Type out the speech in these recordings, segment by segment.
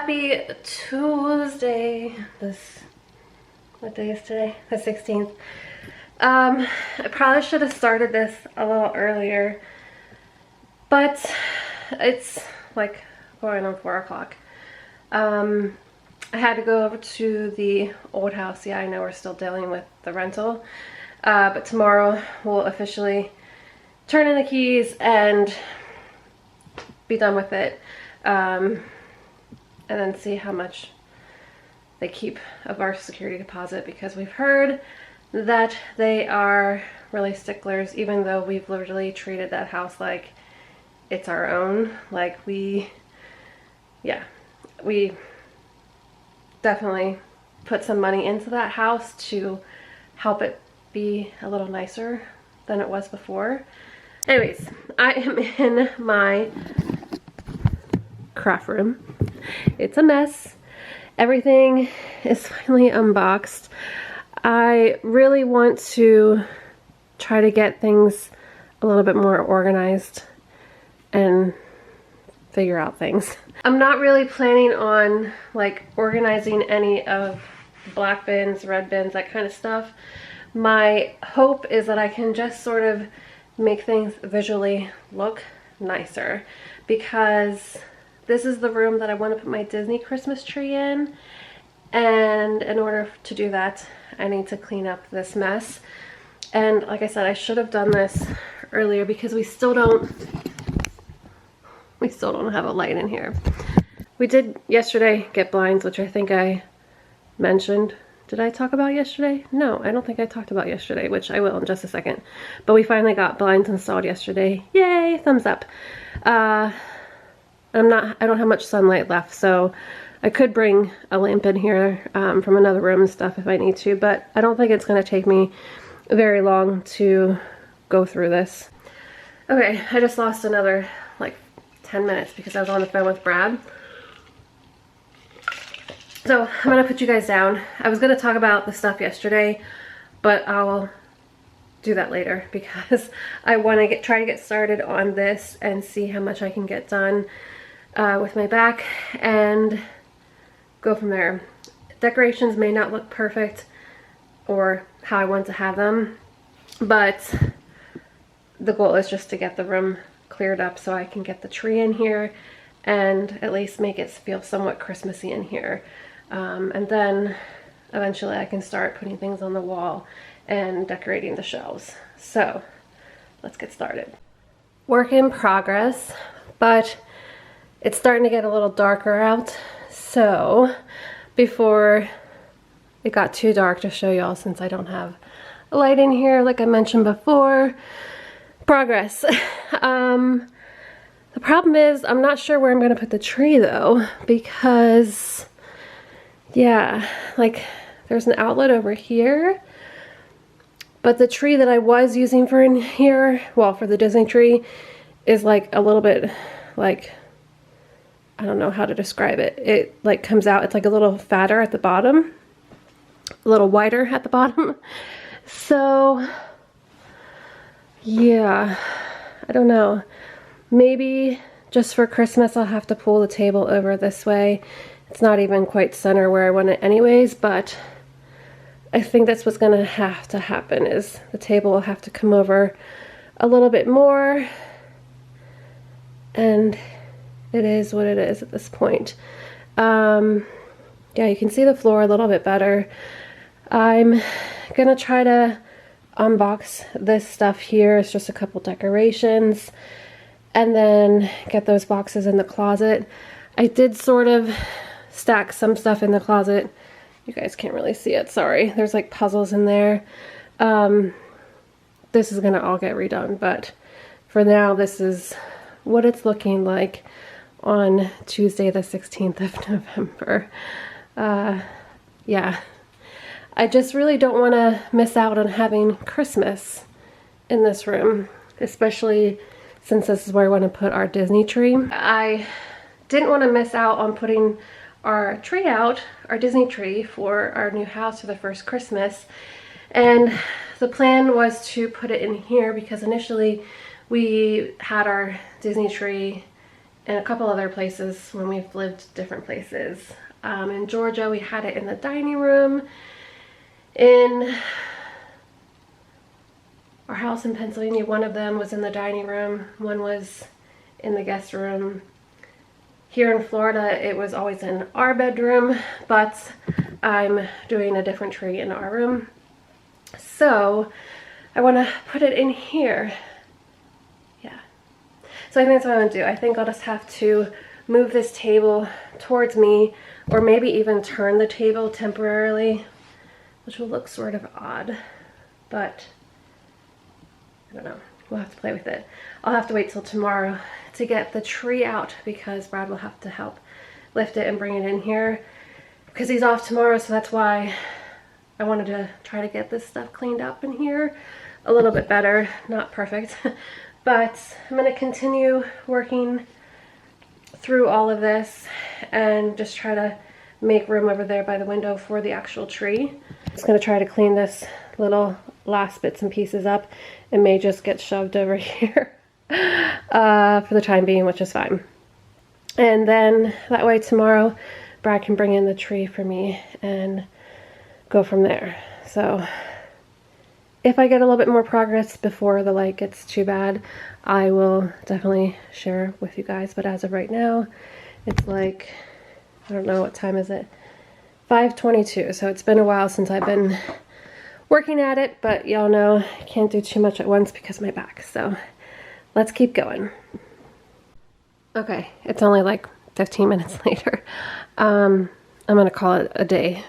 Happy Tuesday. What day is today? The 16th. I probably should have started this a little earlier, but it's like going on 4 o'clock. I had to go over to the old house. Yeah, I know we're still dealing with the rental, but tomorrow we'll officially turn in the keys and be done with it. And then see how much they keep of our security deposit, because we've heard that they are really sticklers, even though we've literally treated that house like it's our own. Like we definitely put some money into that house to help it be a little nicer than it was before. Anyways, I am in my craft room. It's a mess. Everything is finally unboxed. I really want to try to get things a little bit more organized and figure out things. I'm not really planning on like organizing any of black bins, red bins, that kind of stuff. My hope is that I can just sort of make things visually look nicer, because this is the room that I want to put my Disney Christmas tree in, and in order to do that I need to clean up this mess. And like I said, I should have done this earlier because we still don't have a light in here. We did yesterday get blinds, which I think I mentioned. Did I talk about yesterday? No, I don't think I talked about yesterday, which I will in just a second. But we finally got blinds installed yesterday. Yay, thumbs up. I don't have much sunlight left, so I could bring a lamp in here from another room and stuff if I need to, but I don't think it's going to take me very long to go through this. Okay, I just lost another like 10 minutes because I was on the phone with Brad. So I'm going to put you guys down. I was going to talk about the stuff yesterday, but I'll do that later because I want to try to get started on this and see how much I can get done with my back and go from there. Decorations may not look perfect or how I want to have them, but the goal is just to get the room cleared up so I can get the tree in here and at least make it feel somewhat Christmassy in here. And then eventually I can start putting things on the wall and decorating the shelves. So let's get started. Work in progress, but it's starting to get a little darker out. So before it got too dark, to show y'all, since I don't have a light in here, like I mentioned before, progress. The problem is I'm not sure where I'm going to put the tree though, because yeah, like there's an outlet over here, but the tree that I was using for in here, well, for the Disney tree, is like a little bit like, I don't know how to describe it. It like comes out, it's like a little fatter at the bottom, a little wider at the bottom. So yeah, I don't know. Maybe just for Christmas I'll have to pull the table over this way. It's not even quite center where I want it anyways, but I think that's what's gonna have to happen, is the table will have to come over a little bit more, and it is what it is at this point. Yeah, you can see the floor a little bit better. I'm gonna try to unbox this stuff here. It's just a couple decorations, and then get those boxes in the closet. I did sort of stack some stuff in the closet. You guys can't really see it, sorry. There's like puzzles in there. This is gonna all get redone, but for now this is what it's looking like on Tuesday the 16th of November. Yeah, I just really don't want to miss out on having Christmas in this room, especially since this is where I want to put our Disney tree. I didn't want to miss out on putting our tree out, our Disney tree, for our new house for the first Christmas, and the plan was to put it in here because initially we had our Disney tree and a couple other places when we've lived different places. In Georgia, we had it in the dining room. In our house in Pennsylvania, one of them was in the dining room, one was in the guest room. Here in Florida, it was always in our bedroom, but I'm doing a different tree in our room. So I want to put it in here. Yeah. So I think that's what I'm going to do. I think I'll just have to move this table towards me, or maybe even turn the table temporarily, which will look sort of odd, but I don't know. We'll have to play with it. I'll have to wait till tomorrow to get the tree out because Brad will have to help lift it and bring it in here because he's off tomorrow, so that's why I wanted to try to get this stuff cleaned up in here a little bit better. Not perfect, but I'm going to continue working through all of this and just try to make room over there by the window for the actual tree. I'm just going to try to clean this little last bits and pieces up. It may just get shoved over here for the time being, which is fine. And then that way tomorrow Brad can bring in the tree for me and go from there. So if I get a little bit more progress before the light gets too bad, I will definitely share with you guys. But as of right now, it's like, I don't know, what time is it? 5:22. So it's been a while since I've been working at it, but y'all know I can't do too much at once because of my back. So let's keep going. Okay, it's only like 15 minutes later. I'm gonna call it a day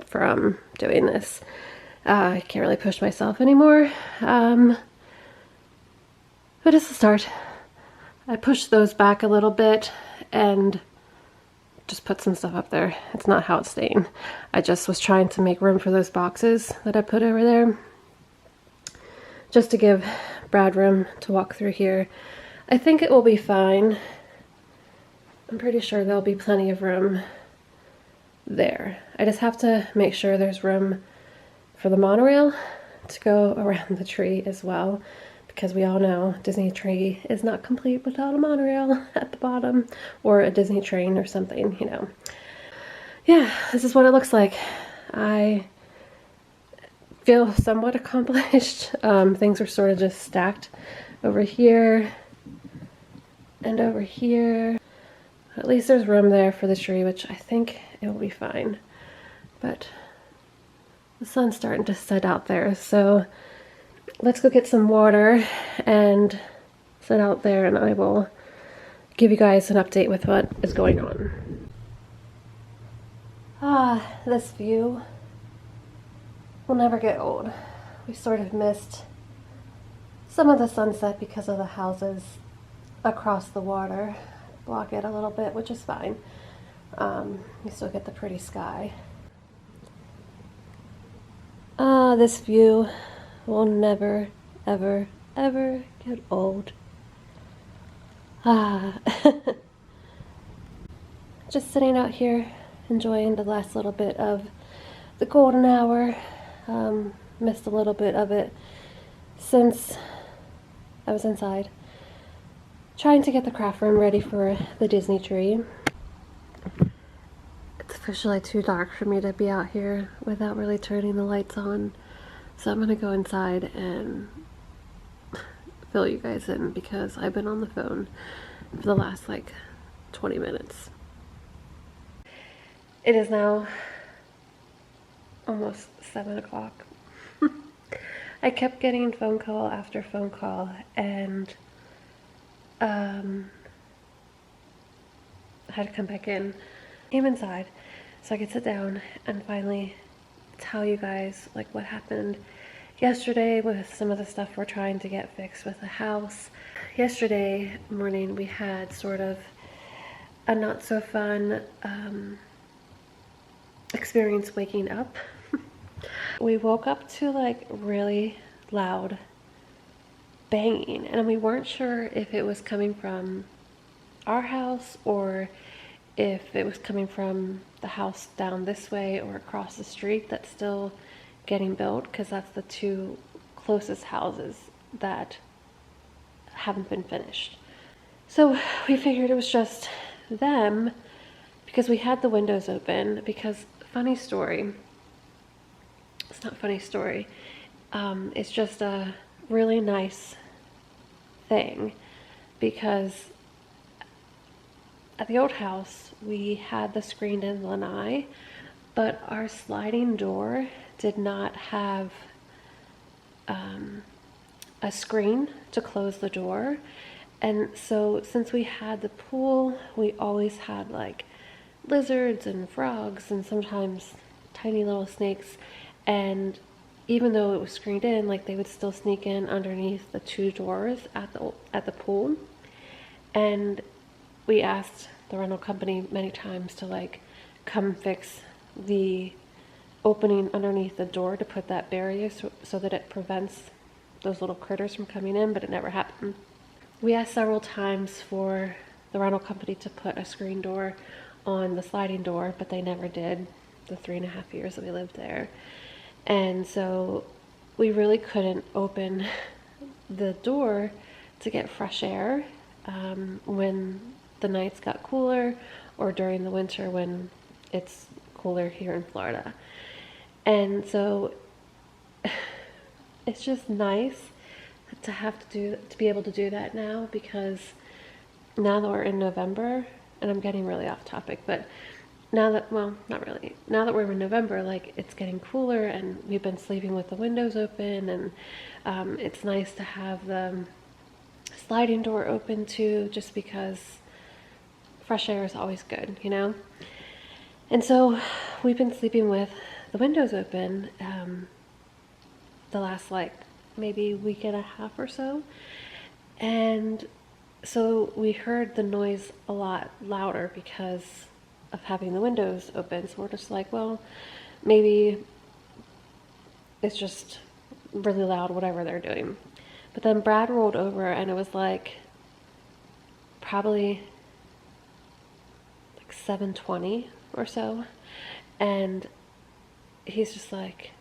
from doing this. I can't really push myself anymore. But it's a start. I pushed those back a little bit and just put some stuff up there. It's not how it's staying. I just was trying to make room for those boxes that I put over there, just to give Brad room to walk through here. I think it will be fine. I'm pretty sure there'll be plenty of room there. I just have to make sure there's room for the monorail to go around the tree as well, because we all know Disney tree is not complete without a monorail at the bottom, or a Disney train or something, you know. Yeah, this is what it looks like. I feel somewhat accomplished. Things are sort of just stacked over here and over here. At least there's room there for the tree, which I think it will be fine. But the sun's starting to set out there, so let's go get some water and sit out there, and I will give you guys an update with what is going on. Ah, this view will never get old. We sort of missed some of the sunset because of the houses across the water block it a little bit, which is fine. You still get the pretty sky. Ah, this view will never, ever, ever get old. Ah. Just sitting out here enjoying the last little bit of the golden hour. Missed a little bit of it since I was inside trying to get the craft room ready for the Disney tree. It's officially too dark for me to be out here without really turning the lights on. So I'm gonna go inside and fill you guys in because I've been on the phone for the last like 20 minutes. It is now almost 7 o'clock. I kept getting phone call after phone call, and I had to come back in. Came inside so I could sit down and finally tell you guys like what happened yesterday with some of the stuff we're trying to get fixed with the house. Yesterday morning we had sort of a not so fun experience waking up. We woke up to like really loud banging, and we weren't sure if it was coming from our house or if it was coming from the house down this way or across the street that's still getting built, because that's the two closest houses that haven't been finished. So we figured it was just them because we had the windows open. Because funny story, it's not funny story, it's just a really nice thing because at the old house we had the screened-in lanai, but our sliding door did not have a screen to close the door. And so since we had the pool, we always had like lizards and frogs and sometimes tiny little snakes. And even though it was screened in, like they would still sneak in underneath the two doors at the pool. And we asked the rental company many times to like come fix the opening underneath the door to put that barrier so that it prevents those little critters from coming in, but it never happened. We asked several times for the rental company to put a screen door on the sliding door, but they never did the 3.5 years that we lived there. And so we really couldn't open the door to get fresh air when the nights got cooler or during the winter when it's cooler here in Florida. And so it's just nice to be able to do that now, because now that we're in November, and I'm getting really off topic, but now that, well, not really, now that we're in November, like it's getting cooler and we've been sleeping with the windows open, and it's nice to have the sliding door open too, just because fresh air is always good, you know? And so we've been sleeping with the windows open the last like maybe week and a half or so. And so we heard the noise a lot louder because of having the windows open. So we're just like, well, maybe it's just really loud, whatever they're doing. But then Brad rolled over and it was like probably like 7:20 or so. And he's just like,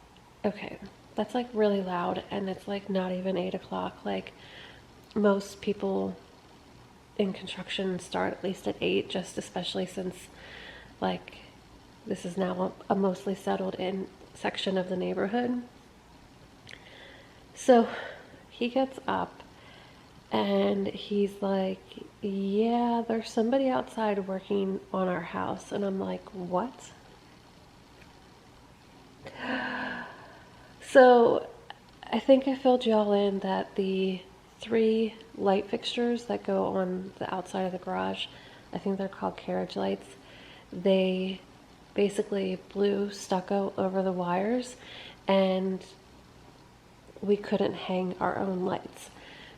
okay, that's like really loud, and it's like not even 8 o'clock. Like most people in construction start at least at 8, just especially since like this is now a mostly settled in section of the neighborhood. So he gets up and he's like, yeah, there's somebody outside working on our house. And I'm like, what? So I think I filled y'all in that the 3 light fixtures that go on the outside of the garage, I think they're called carriage lights, they basically blew stucco over the wires and we couldn't hang our own lights.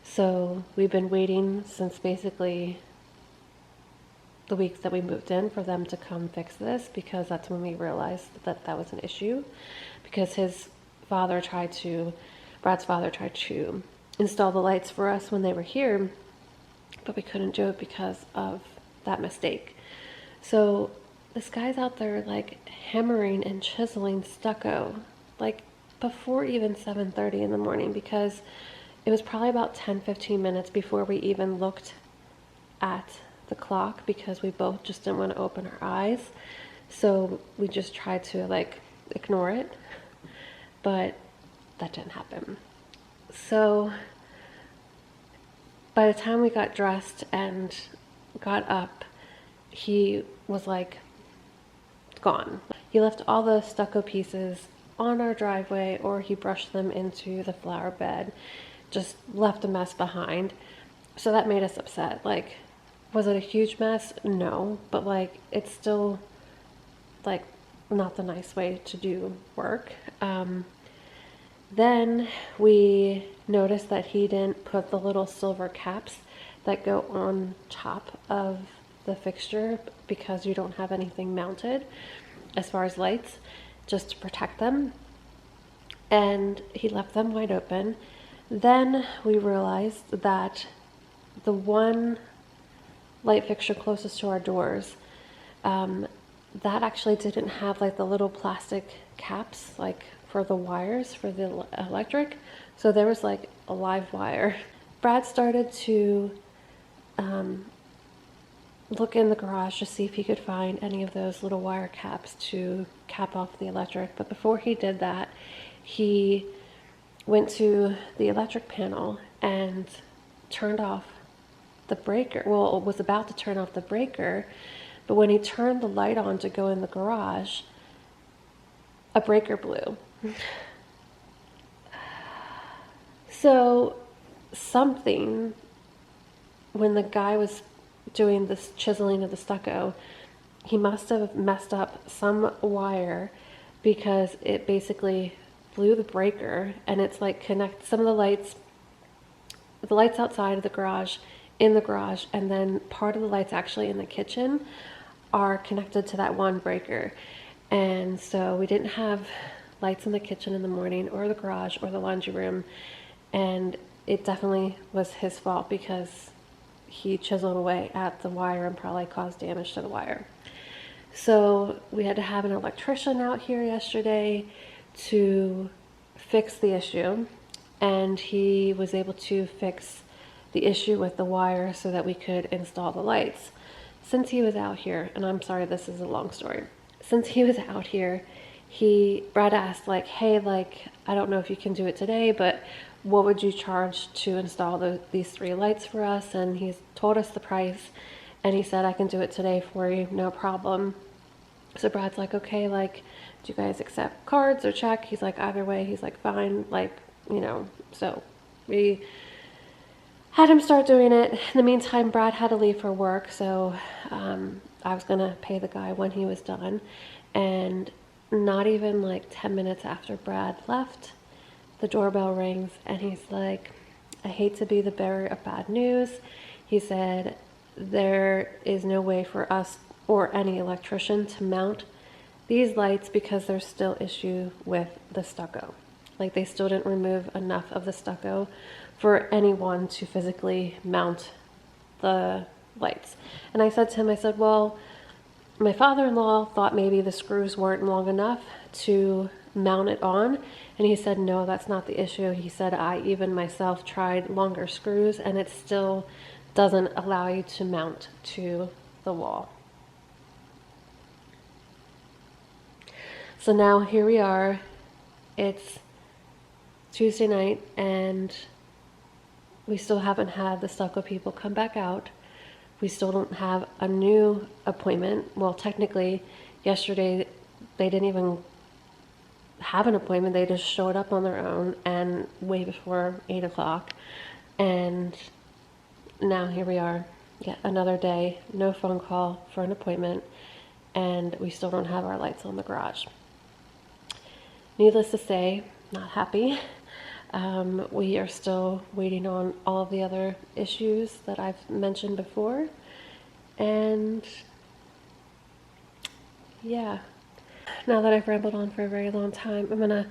So we've been waiting since basically the weeks that we moved in for them to come fix this, because that's when we realized that that was an issue, because Brad's father tried to install the lights for us when they were here, but we couldn't do it because of that mistake. So this guy's out there like hammering and chiseling stucco like before even 7:30 in the morning, because it was probably about 10-15 minutes before we even looked at the clock, because we both just didn't want to open our eyes. So we just tried to like ignore it, but that didn't happen. So by the time we got dressed and got up, he was like gone. He left all the stucco pieces on our driveway, or he brushed them into the flower bed, just left a mess behind. So that made us upset. Like, was it a huge mess? No, but like it's still like not the nice way to do work. Then we noticed that he didn't put the little silver caps that go on top of the fixture, because you don't have anything mounted as far as lights, just to protect them. And he left them wide open. Then we realized that the one light fixture closest to our doors, that actually didn't have like the little plastic caps like for the wires for the electric. So there was like a live wire. Brad started to look in the garage to see if he could find any of those little wire caps to cap off the electric. But before he did that, he went to the electric panel and turned off the breaker. Well, was about to turn off the breaker, but when he turned the light on to go in the garage, a breaker blew. So something, when the guy was doing this chiseling of the stucco, he must have messed up some wire, because it basically blew the breaker, and it's like connect some of the lights outside of the garage, in the garage, and then part of the lights actually in the kitchen are connected to that one breaker. And so we didn't have lights in the kitchen in the morning, or the garage, or the laundry room, and it definitely was his fault, because he chiseled away at the wire and probably caused damage to the wire. So we had to have an electrician out here yesterday to fix the issue, and he was able to fix the issue with the wire so that we could install the lights. Since he was out here, and I'm sorry, this is a long story. Since he was out here, Brad asked, like, hey, like, I don't know if you can do it today, but what would you charge to install these 3 lights for us? And he's told us the price, and he said, I can do it today for you, no problem. So Brad's like, okay, like, do you guys accept cards or check? He's like, either way. He's like, fine, like, you know. So we had him start doing it. In the meantime, Brad had to leave for work, so I was gonna pay the guy when he was done. And not even like 10 minutes after Brad left, the doorbell rings, and he's like, I hate to be the bearer of bad news. He said, there is no way for us or any electrician to mount these lights because there's still issue with the stucco. Like, they still didn't remove enough of the stucco for anyone to physically mount the lights. And I said to him, I said, well, my father-in-law thought maybe the screws weren't long enough to mount it on. And he said, no, that's not the issue. He said, I even myself tried longer screws, and it still doesn't allow you to mount to the wall. So now here we are. It's Tuesday night, and we still haven't had the stucco people come back out. We still don't have a new appointment. Well, technically, yesterday they didn't even have an appointment. They just showed up on their own and way before 8 o'clock. And now here we are, yet another day, no phone call for an appointment, and we still don't have our lights on the garage. Needless to say, not happy. We are still waiting on all of the other issues that I've mentioned before. And yeah, now that I've rambled on for a very long time, I'm gonna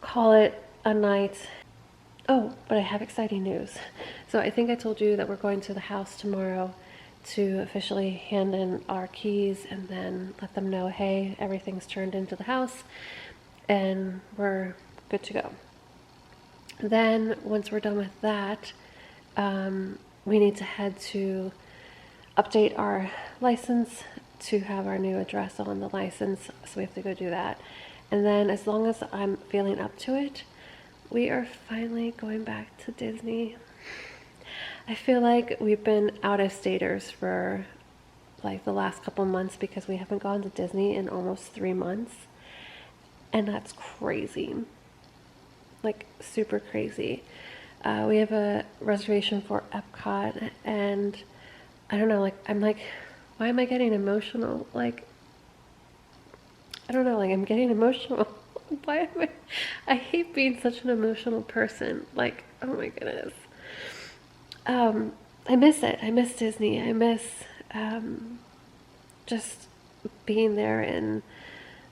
call it a night. Oh, but I have exciting news. So I think I told you that we're going to the house tomorrow to officially hand in our keys and then let them know, hey, everything's turned into the house and we're good to go. Then once we're done with that, we need to head to update our license to have our new address on the license. So we have to go do that. And then as long as I'm feeling up to it, we are finally going back to Disney. I feel like we've been out of staters for like the last couple months because we haven't gone to Disney in almost 3 months. And that's crazy. Like super crazy. We have a reservation for Epcot, and I don't know, like, I'm like, why am I getting emotional? Like, I don't know, like, I'm getting emotional. Why am I hate being such an emotional person. Like, oh my goodness. I miss it. I miss Disney. I miss just being there and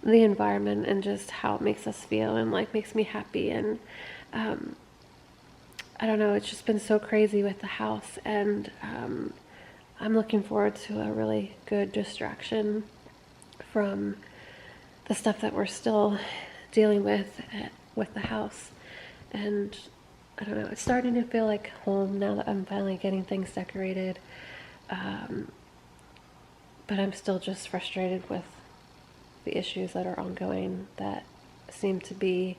the environment and just how it makes us feel and like makes me happy. And I don't know, it's just been so crazy with the house, and I'm looking forward to a really good distraction from the stuff that we're still dealing with the house. And I don't know, it's starting to feel like home now that I'm finally getting things decorated. But I'm still just frustrated with the issues that are ongoing that seem to be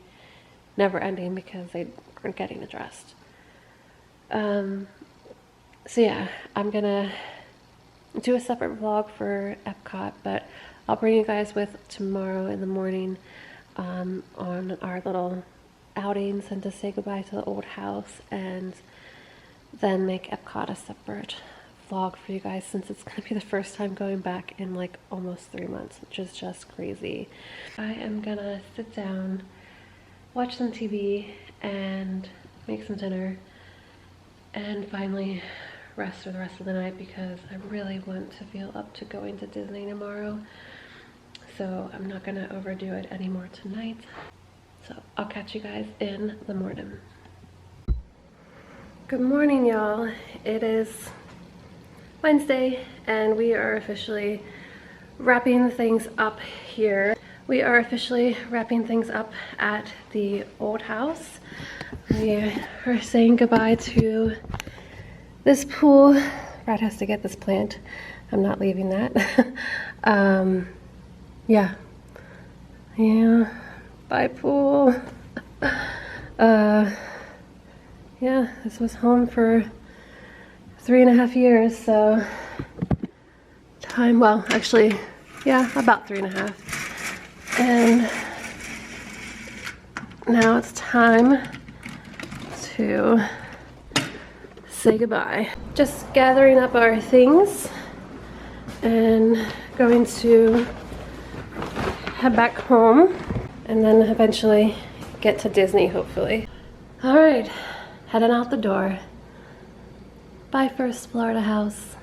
never ending because they aren't getting addressed. So yeah, I'm gonna do a separate vlog for Epcot, but I'll bring you guys with tomorrow in the morning on our little outings and to say goodbye to the old house, and then make Epcot a separate vlog for you guys, since it's going to be the first time going back in like almost 3 months, which is just crazy. I am gonna sit down, watch some TV, and make some dinner, and finally rest for the rest of the night because I really want to feel up to going to Disney tomorrow. So I'm not gonna overdo it anymore tonight. So I'll catch you guys in the morning. Good morning, y'all. It is Wednesday and we are officially wrapping things up here. We are officially wrapping things up at the old house. We are saying goodbye to this pool. Brad has to get this plant. I'm not leaving that. Yeah. Bye, pool. Yeah, this was home for 3.5 years, so time, well, actually, yeah, about 3.5. And now it's time to say goodbye. Just gathering up our things and going to head back home and then eventually get to Disney, hopefully. All right, heading out the door. Bye, First Florida house.